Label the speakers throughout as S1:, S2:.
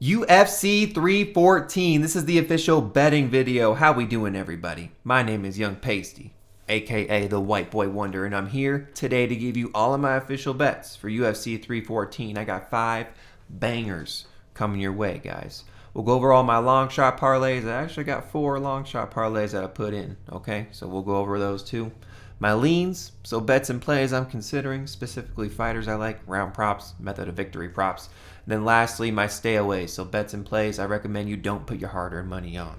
S1: UFC 314. This is the official betting video. How we doing, everybody? My name is Young Pasty, aka the White Boy Wonder, and I'm here today to give you all of my official bets for UFC 314. I got 5 bangers coming your way, guys. We'll go over all my long shot parlays. I actually got 4 long shot parlays that I put in, okay? So we'll go over those too. My leans, so bets and plays I'm considering, specifically fighters I like, round props, method of victory props. And then lastly, my stay away, so bets and plays I recommend you don't put your hard-earned money on.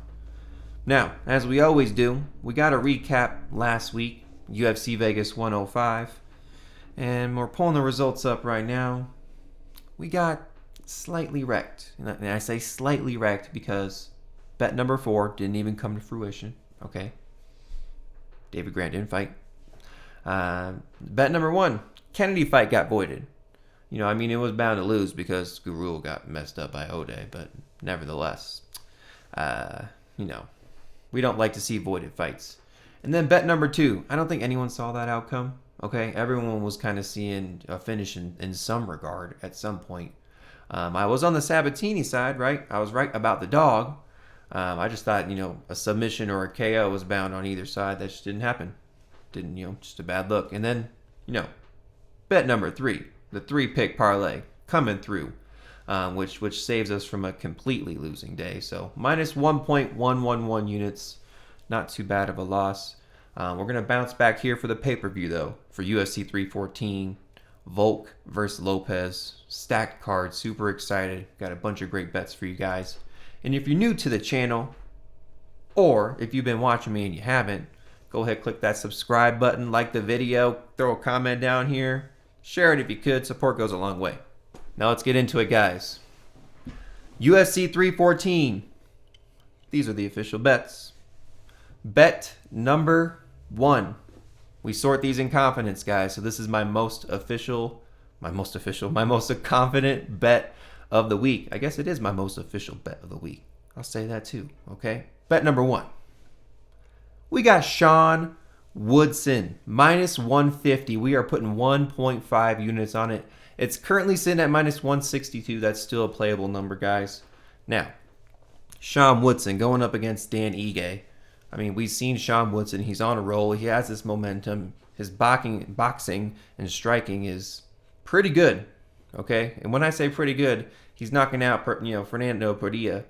S1: Now, as we always do, we got to recap last week, UFC Vegas 105. And we're pulling the results up right now. We got slightly wrecked. And I say slightly wrecked because bet number 4 didn't even come to fruition, okay? David Grant didn't fight. Bet number 1, Kennedy fight got voided. It was bound to lose because Gurul got messed up by Ode, but nevertheless, we don't like to see voided fights. And then bet number 2, I don't think anyone saw that outcome, okay? Everyone was kind of seeing a finish in some regard at some point. I was on the Sabatini side, right? I was right about the dog. I just thought, a submission or a KO was bound on either side. That just didn't happen. Just a bad look. And then, bet number 3, the 3-pick parlay coming through, which saves us from a completely losing day. So minus 1.111 units, not too bad of a loss. We're going to bounce back here for the pay-per-view, though, for UFC 314. Volk versus Lopes. Stacked card. Super excited. Got a bunch of great bets for you guys. And if you're new to the channel, or if you've been watching me and you haven't, go ahead, click that subscribe button, like the video, throw a comment down here, share it if you could. Support goes a long way. Now let's get into it, guys. UFC 314. These are the official bets. Bet number 1. We sort these in confidence, guys. So this is my most confident bet of the week. I guess it is my most official bet of the week. I'll say that too, okay? Bet number 1. We got Sean Woodson, minus 150. We are putting 1.5 units on it. It's currently sitting at minus 162. That's still a playable number, guys. Now, Sean Woodson going up against Dan Ige. We've seen Sean Woodson. He's on a roll. He has this momentum. His boxing and striking is pretty good, okay? And when I say pretty good, he's knocking out, Fernando Padilla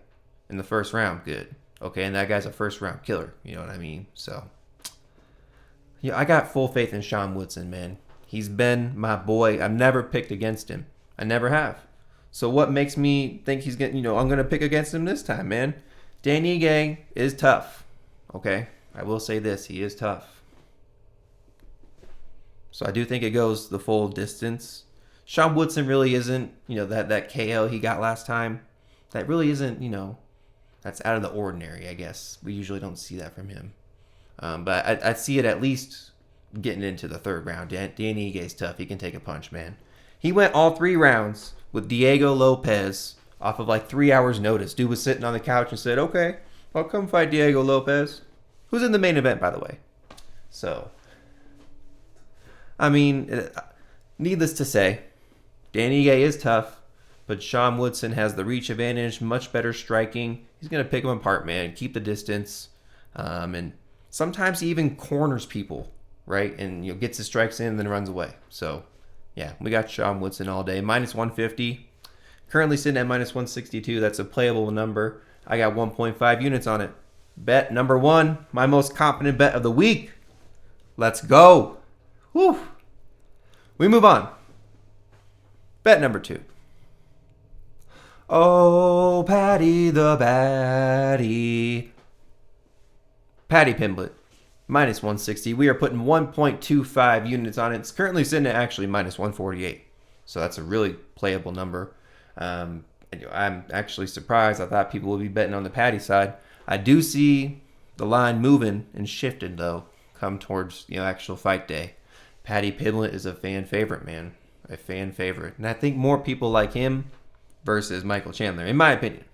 S1: in the first round good. Okay, and that guy's a first-round killer. You know what I mean? So, I got full faith in Sean Woodson, man. He's been my boy. I've never picked against him. I never have. So what makes me think he's getting, I'm going to pick against him this time, man? Dan Ige is tough. Okay? I will say this. He is tough. So I do think it goes the full distance. Sean Woodson really isn't, that KO he got last time. That really isn't, that's out of the ordinary, I guess. We usually don't see that from him. But I see it at least getting into the 3rd round. Dan Ige's tough. He can take a punch, man. He went all 3 rounds with Diego Lopes off of 3 hours notice. Dude was sitting on the couch and said, okay, I'll come fight Diego Lopes. Who's in the main event, by the way. So, needless to say, Dan Ige is tough. But Sean Woodson has the reach advantage, much better striking. He's going to pick him apart, man. Keep the distance. And sometimes he even corners people, right? And gets his strikes in and then runs away. So, yeah, we got Sean Woodson all day. Minus 150. Currently sitting at minus 162. That's a playable number. I got 1.5 units on it. Bet number 1, my most confident bet of the week. Let's go. Whew. We move on. Bet number 2. Oh, Paddy the Paddy. Paddy Pimblett, minus 160. We are putting 1.25 units on it. It's currently sitting at actually minus 148. So that's a really playable number. I'm actually surprised. I thought people would be betting on the Paddy side. I do see the line moving and shifting, though, come towards actual fight day. Paddy Pimblett is a fan favorite, man. A fan favorite. And I think more people like him versus Michael Chandler, in my opinion.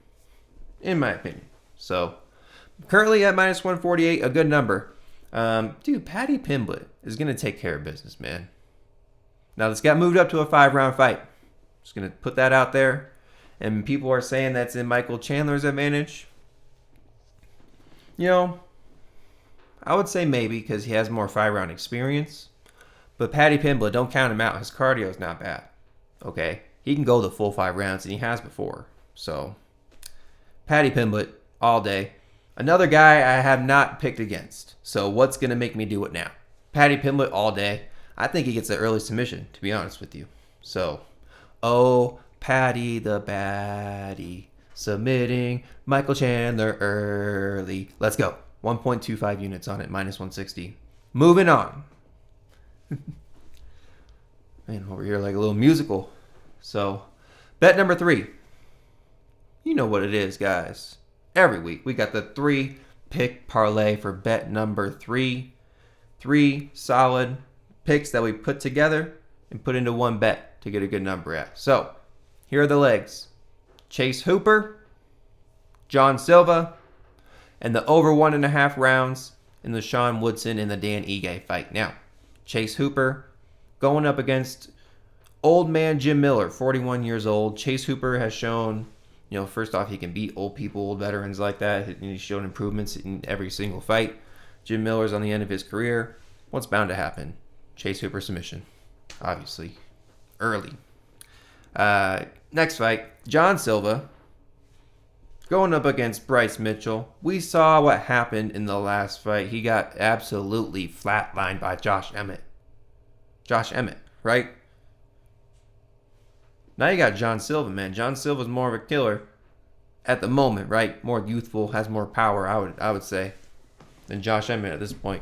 S1: So, currently at minus 148, a good number. Paddy Pimblett is going to take care of business, man. Now, this got moved up to a 5-round fight. Just going to put that out there. and people are saying that's in Michael Chandler's advantage. You know, I would say maybe because he has more 5-round experience. But Paddy Pimblett, don't count him out. His cardio is not bad. Okay? He can go the full 5 rounds, and he has before. So, Paddy Pimblett all day. Another guy I have not picked against. So, what's going to make me do it now? Paddy Pimblett all day. I think he gets an early submission, to be honest with you. So, oh, Paddy the baddie. Submitting Michael Chandler early. Let's go. 1.25 units on it, minus 160. Moving on. Man, over here like a little musical. So, bet number 3. You know what it is, guys. Every week, we got the 3-pick parlay for bet number 3. 3 solid picks that we put together and put into one bet to get a good number at. So, here are the legs. Chase Hooper, John Silva, and the over 1.5 rounds in the Sean Woodson and the Dan Ige fight. Now, Chase Hooper going up against old man Jim Miller, 41 years old. Chase Hooper has shown, first off, he can beat old people, old veterans like that. He's shown improvements in every single fight. Jim Miller's on the end of his career. What's bound to happen? Chase Hooper submission, obviously, early. Next fight, John Silva going up against Bryce Mitchell. We saw what happened in the last fight. He got absolutely flatlined by Josh Emmett. Josh Emmett, right? Now you got John Silva, man. John Silva's more of a killer at the moment, right? More youthful, has more power, I would say, than Josh Emmett at this point.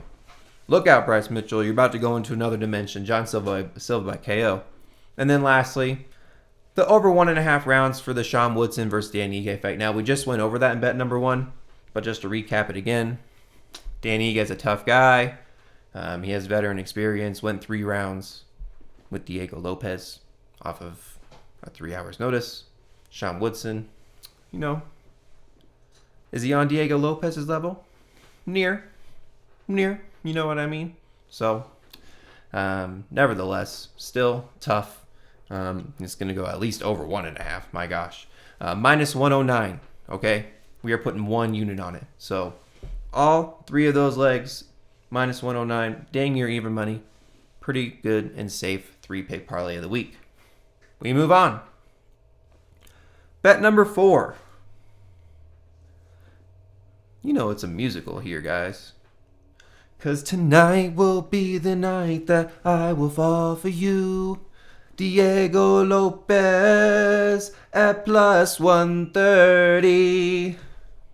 S1: Look out, Bryce Mitchell. You're about to go into another dimension. John Silva by KO. And then lastly, the over 1.5 rounds for the Sean Woodson versus Dan Ige fight. Now, we just went over that in bet number 1, but just to recap it again, Dan Ige's a tough guy. He has veteran experience, went 3 rounds with Diego Lopes off of a 3 hours notice. Sean Woodson, is he on Diego Lopez's level? Near, you know what I mean? So, nevertheless, still tough. It's going to go at least over 1.5. My gosh. Minus 109. Okay. We are putting 1 unit on it. So all 3 of those legs, minus 109. Dang near even money. Pretty good and safe 3-pick parlay of the week. We move on. Bet number 4. It's a musical here, guys. 'Cause tonight will be the night that I will fall for you. Diego Lopes at plus 130.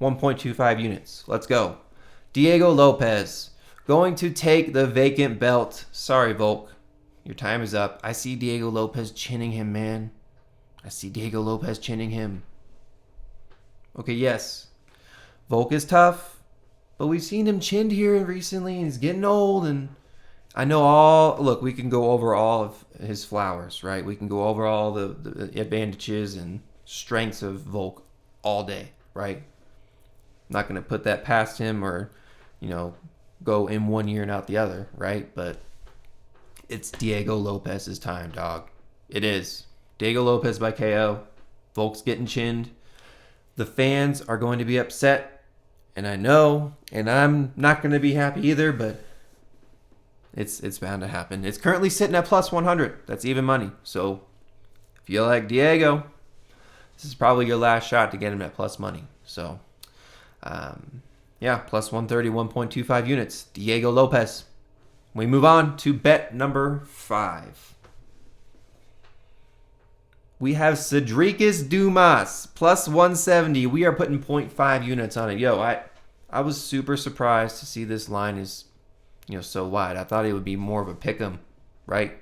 S1: 1.25 units. Let's go. Diego Lopes going to take the vacant belt. Sorry, Volk. Your time is up. I see Diego Lopes chinning him, man. I see Diego Lopes chinning him. Okay, yes. Volk is tough, but we've seen him chinned here recently, and he's getting old, and I know look, we can go over all of his flowers, right? We can go over all the advantages and strengths of Volk all day, right? I'm not going to put that past him or, go in one year and out the other, right? But it's Diego Lopez's time, dog. It is. Diego Lopes by KO. Volk's getting chinned. The fans are going to be upset, and I know, and I'm not going to be happy either, but it's bound to happen. It's currently sitting at plus 100. That's even money. So if you like Diego, this is probably your last shot to get him at plus money. So, plus 130, 1.25 units. Diego Lopes. We move on to bet number 5. We have Sedriques Dumas, plus 170. We are putting 0.5 units on it. I was super surprised to see this line is so wide. I thought it would be more of a pick'em, right?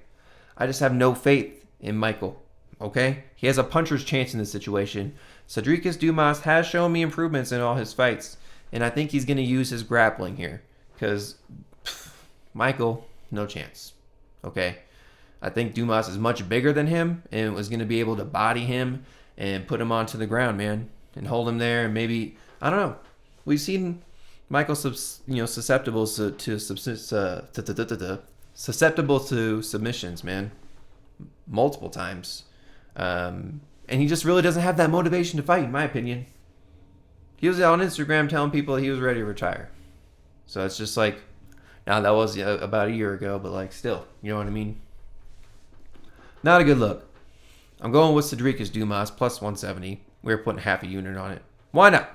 S1: I just have no faith in Michael, okay? He has a puncher's chance in this situation. Sedriques Dumas has shown me improvements in all his fights, and I think he's going to use his grappling here because Michael, no chance, okay? I think Dumas is much bigger than him and was going to be able to body him and put him onto the ground, man, and hold him there and maybe, I don't know. We've seen Michael, susceptible susceptible to submissions, man, multiple times. And And he just really doesn't have that motivation to fight, in my opinion. He was on Instagram telling people that he was ready to retire. So it's just like, now that was about a year ago, but like still, you know what I mean? Not a good look. I'm going with Sedriques Dumas plus 170. We're putting half a unit on it. Why not?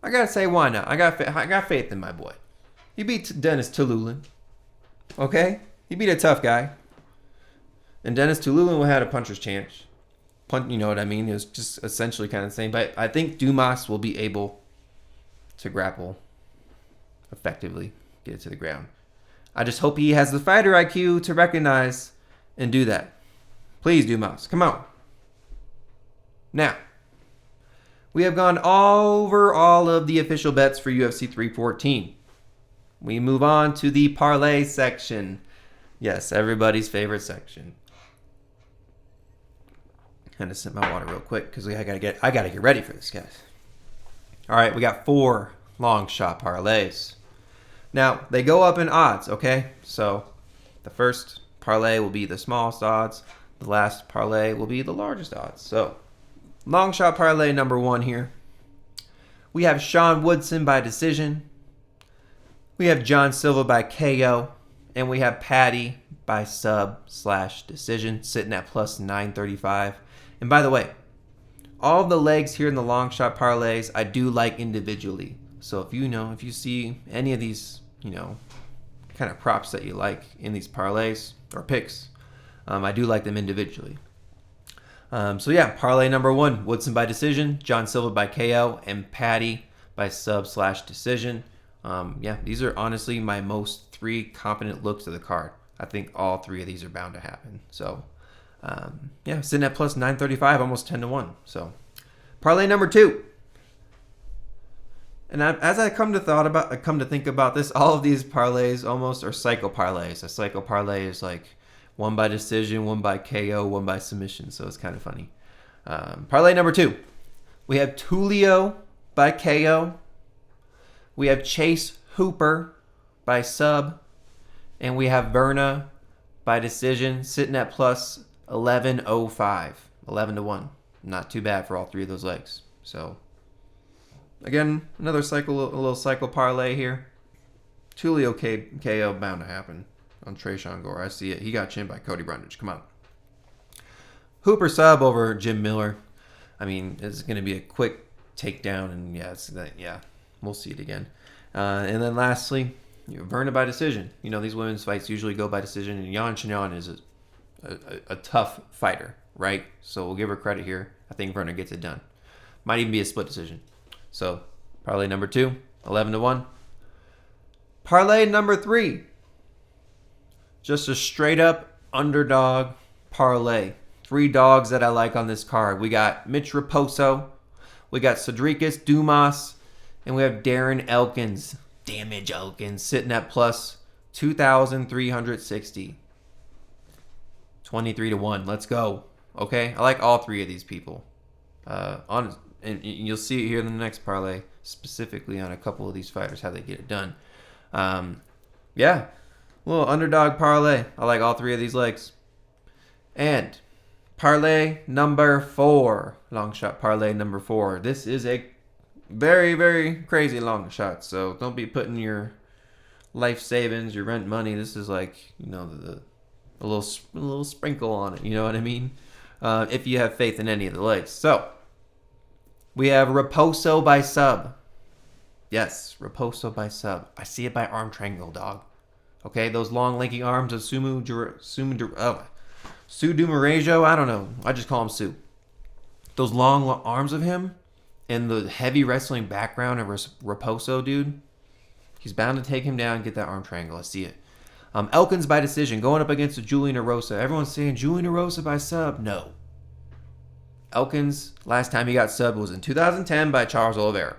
S1: I gotta say, why not? I got faith in my boy. He beat Dennis Tululin. Okay? He beat a tough guy. And Dennis Tululin had a puncher's chance. You know what I mean? It was just essentially kind of the same. But I think Dumas will be able to grapple effectively, get it to the ground. I just hope he has the fighter IQ to recognize and do that. Please, Dumas, come on. Now, we have gone over all of the official bets for UFC 314. We move on to the parlay section. Yes, everybody's favorite section. Had to sip my water real quick because I gotta get ready for this, guys. All right, we got 4 long shot parlays. Now they go up in odds, okay? So the first parlay will be the smallest odds. The last parlay will be the largest odds. So long shot parlay number 1 here. We have Sean Woodson by decision. We have John Silva by KO, and we have Paddy by sub/decision, sitting at plus 935. And by the way, all of the legs here in the long shot parlays, I do like individually. So if you see any of these, kind of props that you like in these parlays or picks, I do like them individually. So yeah, parlay number 1, Woodson by decision, John Silva by KO, and Paddy by sub/decision. These are honestly my most 3 confident looks of the card. I think all 3 of these are bound to happen. So sitting at plus 935, almost 10-1. So parlay number 2. And as I come to think about this, all of these parlays almost are cycle parlays. A cycle parlay is like 1 by decision, 1 by KO, 1 by submission. So it's kind of funny. Parlay number 2. We have Tulio by KO. We have Chase Hooper by sub. And we have Virna by decision, sitting at plus 1105. 11-1. Not too bad for all 3 of those legs. So again, another little cycle parlay here. Tulio KO bound to happen on Tresean Gore. I see it. He got chinned by Cody Brundage. Come on. Hooper sub over Jim Miller. I mean, it's going to be a quick takedown, and we'll see it again. And then lastly, Virna by decision. These women's fights usually go by decision, and Xiaonan is a tough fighter, right? So we'll give her credit here. I think Virna gets it done. Might even be a split decision. So parlay number 2, 11-1. Parlay number 3, just a straight up underdog parlay. 3 dogs that I like on this card. We got Mitch Raposo, we got Sedriques Dumas, and we have Darren Elkins. Damage Elkins sitting at plus 2,360. 23-1. Let's go. Okay, I like all 3 of these people. And you'll see it here in the next parlay, specifically on a couple of these fighters, how they get it done. Little underdog parlay. I like all 3 of these legs. And parlay number 4, long shot parlay number 4. This is a very, very crazy long shot, so don't be putting your life savings, your rent money. This is like, a little sprinkle on it. You know what I mean? If you have faith in any of the legs. So we have Raposo by sub. Yes, Raposo by sub. I see it by arm triangle, dog. Okay, those long, lanky arms of Sumudaerji. I don't know. I just call him Sue. Those long arms of him and the heavy wrestling background of Raposo, dude. He's bound to take him down and get that arm triangle. I see it. Elkins by decision, going up against Julian Erosa. Everyone's saying Julian Erosa by sub. No. Elkins, last time he got subbed was in 2010 by Charles Oliveira.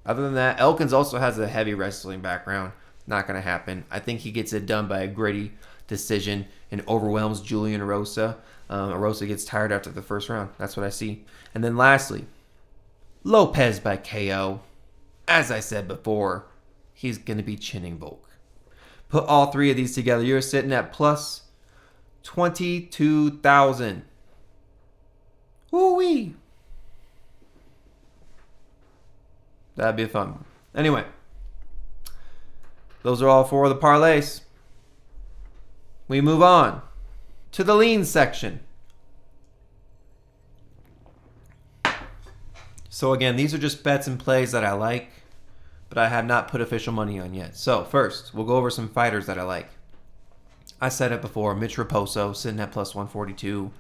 S1: Other than that, Elkins also has a heavy wrestling background. Not going to happen. I think he gets it done by a gritty decision and overwhelms Julian Erosa. Erosa gets tired after the first round. That's what I see. And then lastly, Lopes by KO. As I said before, he's going to be chinning Volk. Put all 3 of these together, you're sitting at plus 22,000. Woo-wee. That'd be a fun one. Anyway, those are all 4 of the parlays. We move on to the lean section. So again, these are just bets and plays that I like, but I have not put official money on yet. So first, we'll go over some fighters that I like. I said it before, Mitch Raposo sitting at plus 142.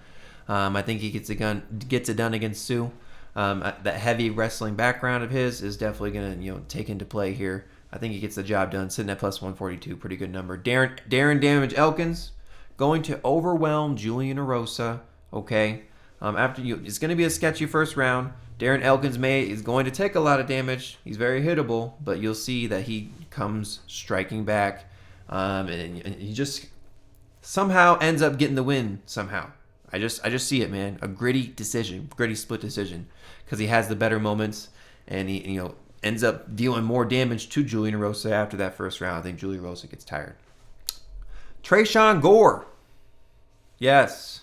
S1: I think he gets it done against Sue. That heavy wrestling background of his is definitely going to take into play here. I think he gets the job done, sitting at plus 142, pretty good number. Darren Damage Elkins going to overwhelm Julian Erosa. Okay, it's going to be a sketchy first round. Darren Elkins is going to take a lot of damage. He's very hittable, but you'll see that he comes striking back, and he just somehow ends up getting the win. Somehow, I just see it, man. A gritty split decision, because he has the better moments, and he ends up dealing more damage to Julian Erosa after that first round. I think Julian Erosa gets tired. Tresean Gore, yes.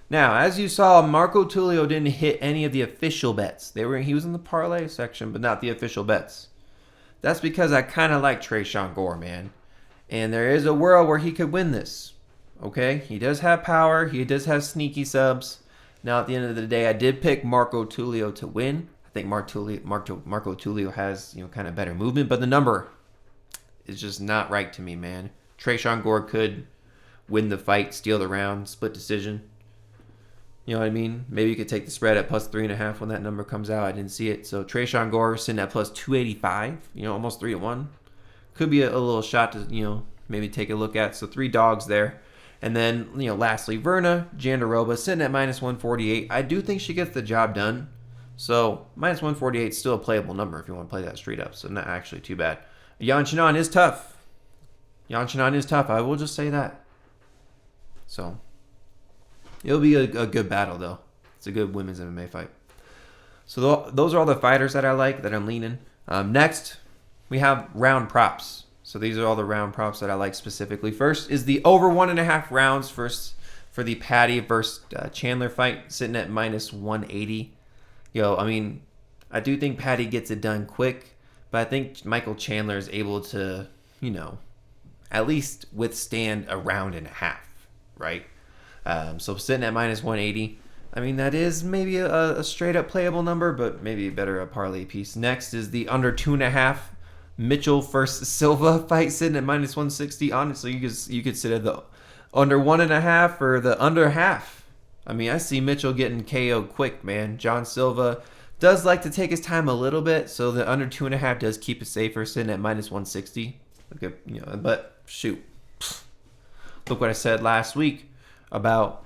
S1: Now, as you saw, Marco Tulio didn't hit any of the official bets. He was in the parlay section, but not the official bets. That's because I kind of like Tresean Gore, man. And there is a world where he could win this. Okay? He does have power. He does have sneaky subs. Now, at the end of the day, I did pick Marco Tulio to win. I think Marco Tulio has kind of better movement, but the number is just not right to me, man. Tresean Gore could win the fight, steal the round, split decision. You know what I mean? Maybe you could take the spread at plus 3.5 when that number comes out. I didn't see it. So Tresean Gore sitting at plus 285, almost 3-1. Could be a little shot to, maybe take a look at. So 3 dogs there. And then, lastly, Virna, Jandiroba sitting at minus 148. I do think she gets the job done. So minus 148 is still a playable number if you want to play that straight up. So not actually too bad. Xiaonan is tough. I will just say that. So it'll be a good battle, though. It's a good women's MMA fight. So those are all the fighters that I like, that I'm leaning. Next, we have round props. So these are all the round props that I like specifically. First is the over 1.5 rounds for the Paddy versus Chandler fight, sitting at minus 180. I do think Paddy gets it done quick, but I think Michael Chandler is able to, at least withstand a round and a half, right? So sitting at minus 180. That is maybe a straight up playable number, but maybe better a parlay piece. Next is the under 2.5 Mitchell versus Silva fight, sitting at minus 160. Honestly, you could sit at the under 1.5 or the under half. I see Mitchell getting KO'd quick, man. John Silva does like to take his time a little bit, so the under 2.5 does keep it safer, sitting at minus 160. Okay, but shoot, look what I said last week about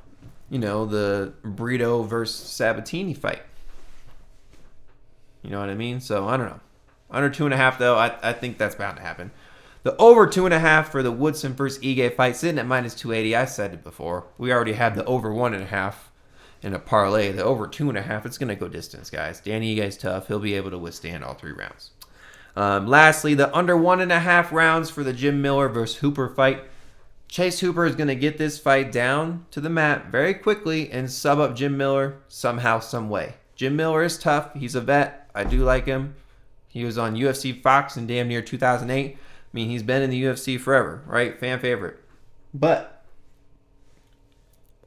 S1: the Brito versus Sabatini fight. You know what I mean? So I don't know. Under 2.5 though, I think that's bound to happen. The over 2.5 for the Woodson versus Ige fight, sitting at minus 280. I said it before. We already had the over 1.5 in a parlay. The over 2.5, it's gonna go distance, guys. Danny Ige's tough. He'll be able to withstand all 3 rounds. Lastly, the under 1.5 rounds for the Jim Miller versus Hooper fight. Chase Hooper is going to get this fight down to the mat very quickly and sub up Jim Miller somehow, some way. Jim Miller is tough. He's a vet. I do like him. He was on UFC Fox in damn near 2008. He's been in the UFC forever, right? Fan favorite. But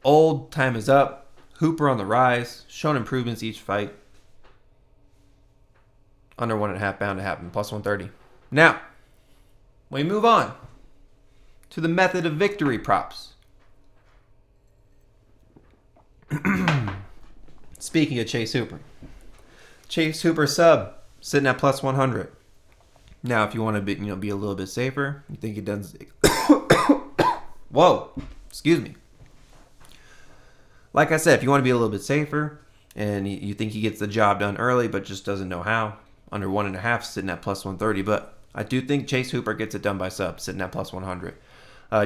S1: old time is up. Hooper on the rise. Shown improvements each fight. Under 1.5 bound to happen. Plus 130. Now, we move on to the method of victory props. Speaking of Chase Hooper. Chase Hooper sub, sitting at plus 100. Now, if you want to be a little bit safer, you think he does... Whoa, excuse me. Like I said, if you want to be a little bit safer, and you think he gets the job done early, but just doesn't know how, under 1.5, sitting at plus 130. But I do think Chase Hooper gets it done by sub, sitting at plus 100.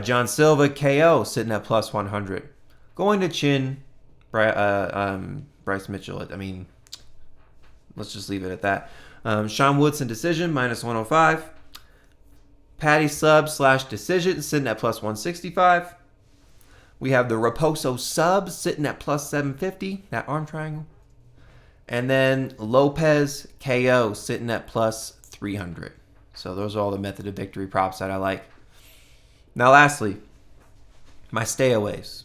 S1: John Silva KO, sitting at plus 100. Going to chin Bryce Mitchell. Let's just leave it at that. Sean Woodson decision, minus 105. Paddy sub / decision, sitting at plus 165. We have the Raposo sub sitting at plus 750, that arm triangle. And then Lopes KO sitting at plus 300. So those are all the method of victory props that I like. Now lastly, my stayaways.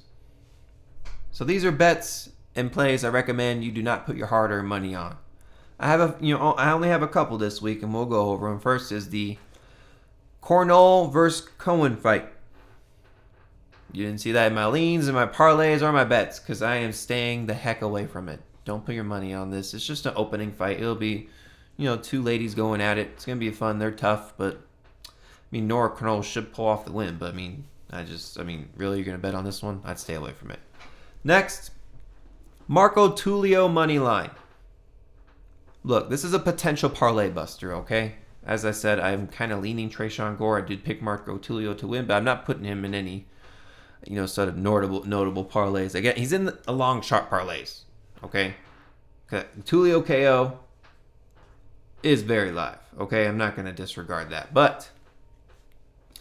S1: So these are bets and plays I recommend you do not put your hard-earned money on. I only have a couple this week, and we'll go over them. First is the Cornell versus Cohen fight. You didn't see that in my leans, in my parlays, or my bets, because I am staying the heck away from it. Don't put your money on this. It's just an opening fight. It'll be, two ladies going at it. It's gonna be fun. They're tough, but Nora Cornell should pull off the win. But really, you're gonna bet on this one? I'd stay away from it. Next, Marco Tulio money line. Look, this is a potential parlay buster, okay? As I said, I'm kind of leaning Tresean Gore. I did pick Marco Tulio to win, but I'm not putting him in any, sort of notable parlays. Again, he's in a long shot parlays, okay? Tulio KO is very live, okay? I'm not going to disregard that, but I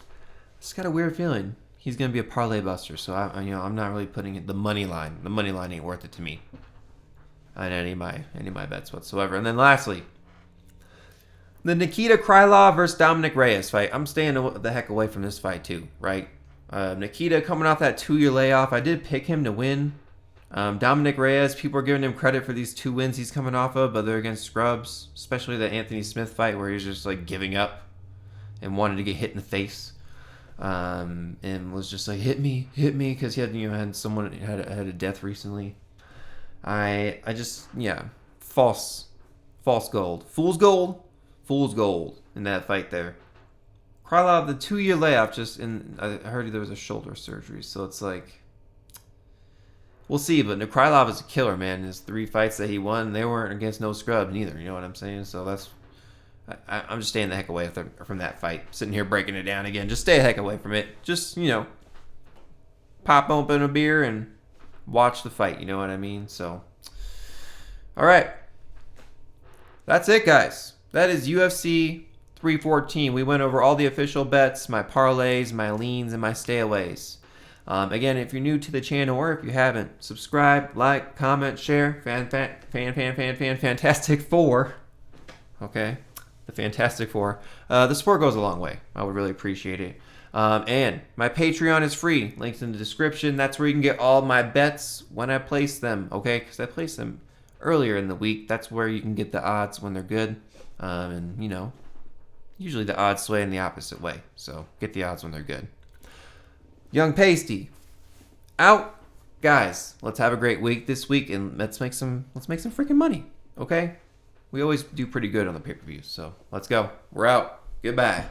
S1: just got a weird feeling he's going to be a parlay buster, so I'm not really putting it the money line. The money line ain't worth it to me on any of my bets whatsoever. And then lastly, the Nikita Krylov versus Dominick Reyes fight. I'm staying the heck away from this fight too, right? Nikita coming off that 2-year layoff. I did pick him to win. Dominick Reyes, people are giving him credit for these 2 wins he's coming off of, but they're against scrubs, especially the Anthony Smith fight where he's just like giving up and wanted to get hit in the face. And was just like, hit me, because he had someone had a death recently. False gold. Fool's gold in that fight there. Krylov, the 2-year layoff, I heard there was a shoulder surgery, so it's like, we'll see, but Krylov is a killer, man. His 3 fights that he won, they weren't against no scrub neither, you know what I'm saying? So I'm just staying the heck away from that fight. Sitting here breaking it down again. Just stay the heck away from it. Just, pop open a beer and watch the fight. You know what I mean? So, all right. That's it, guys. That is UFC 314. We went over all the official bets, my parlays, my leans, and my stayaways. Again, if you're new to the channel or if you haven't, subscribe, like, comment, share. Fantastic Four. Okay. The Fantastic Four. The support goes a long way. I would really appreciate it. And my Patreon is free. Links in the description. That's where you can get all my bets when I place them. Okay? Because I place them earlier in the week. That's where you can get the odds when they're good. Usually the odds sway in the opposite way. So get the odds when they're good. Young Pasty. Out. Guys, let's have a great week this week and let's make some freaking money. Okay? We always do pretty good on the pay-per-views, so let's go. We're out. Goodbye.